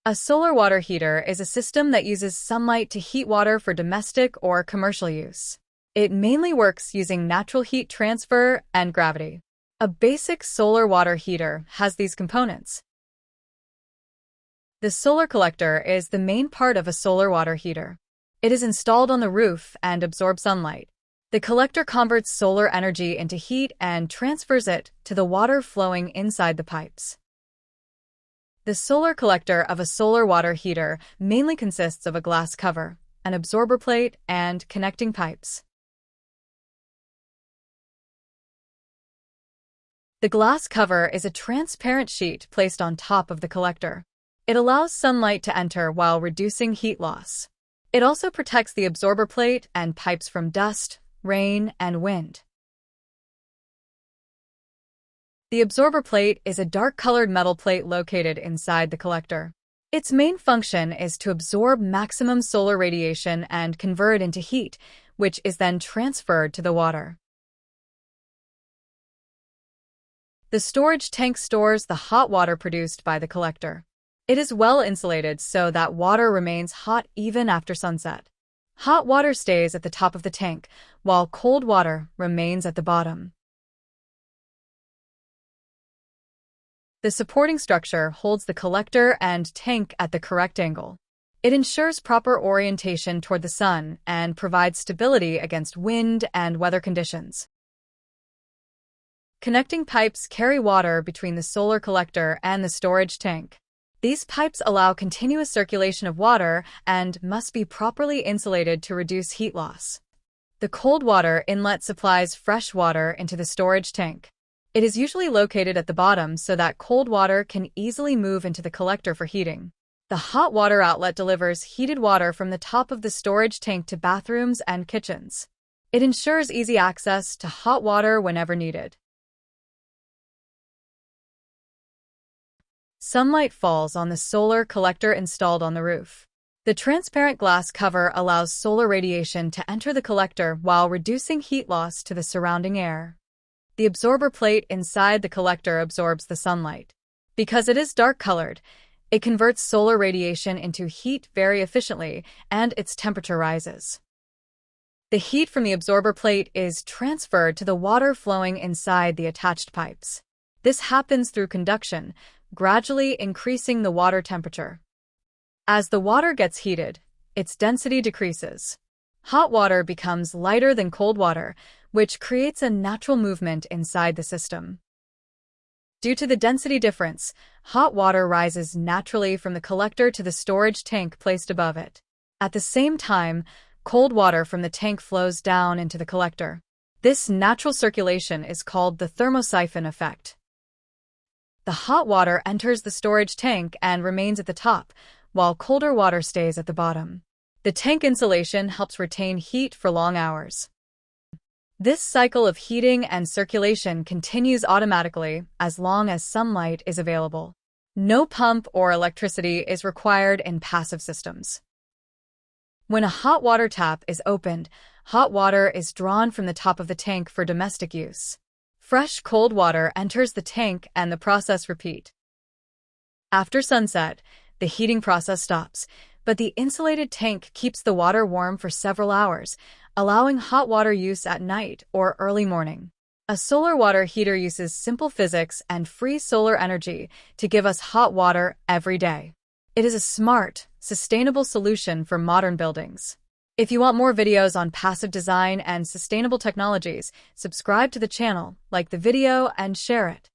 A solar water heater is a system that uses sunlight to heat water for domestic or commercial use. It mainly works using natural heat transfer and gravity. A basic solar water heater has these components. The solar collector is the main part of a solar water heater. It is installed on the roof and absorbs sunlight. The collector converts solar energy into heat and transfers it to the water flowing inside the pipes. The solar collector of a solar water heater mainly consists of a glass cover, an absorber plate, and connecting pipes. The glass cover is a transparent sheet placed on top of the collector. It allows sunlight to enter while reducing heat loss. It also protects the absorber plate and pipes from dust, rain, and wind. The absorber plate is a dark-colored metal plate located inside the collector. Its main function is to absorb maximum solar radiation and convert it into heat, which is then transferred to the water. The storage tank stores the hot water produced by the collector. It is well insulated so that water remains hot even after sunset. Hot water stays at the top of the tank, while cold water remains at the bottom. The supporting structure holds the collector and tank at the correct angle. It ensures proper orientation toward the sun and provides stability against wind and weather conditions. Connecting pipes carry water between the solar collector and the storage tank. These pipes allow continuous circulation of water and must be properly insulated to reduce heat loss. The cold water inlet supplies fresh water into the storage tank. It is usually located at the bottom so that cold water can easily move into the collector for heating. The hot water outlet delivers heated water from the top of the storage tank to bathrooms and kitchens. It ensures easy access to hot water whenever needed. Sunlight falls on the solar collector installed on the roof. The transparent glass cover allows solar radiation to enter the collector while reducing heat loss to the surrounding air. The absorber plate inside the collector absorbs the sunlight. Because it is dark-colored, it converts solar radiation into heat very efficiently, and its temperature rises. The heat from the absorber plate is transferred to the water flowing inside the attached pipes. This happens through conduction, gradually increasing the water temperature. As the water gets heated, its density decreases. Hot water becomes lighter than cold water, which creates a natural movement inside the system. Due to the density difference, hot water rises naturally from the collector to the storage tank placed above it. At the same time, cold water from the tank flows down into the collector. This natural circulation is called the thermosiphon effect. The hot water enters the storage tank and remains at the top, while colder water stays at the bottom. The tank insulation helps retain heat for long hours. This cycle of heating and circulation continues automatically as long as sunlight is available. No pump or electricity is required in passive systems. When a hot water tap is opened, hot water is drawn from the top of the tank for domestic use. Fresh cold water enters the tank and the process repeats. After sunset, the heating process stops, but the insulated tank keeps the water warm for several hours, allowing hot water use at night or early morning. A solar water heater uses simple physics and free solar energy to give us hot water every day. It is a smart, sustainable solution for modern buildings. If you want more videos on passive design and sustainable technologies, subscribe to the channel, like the video, and share it.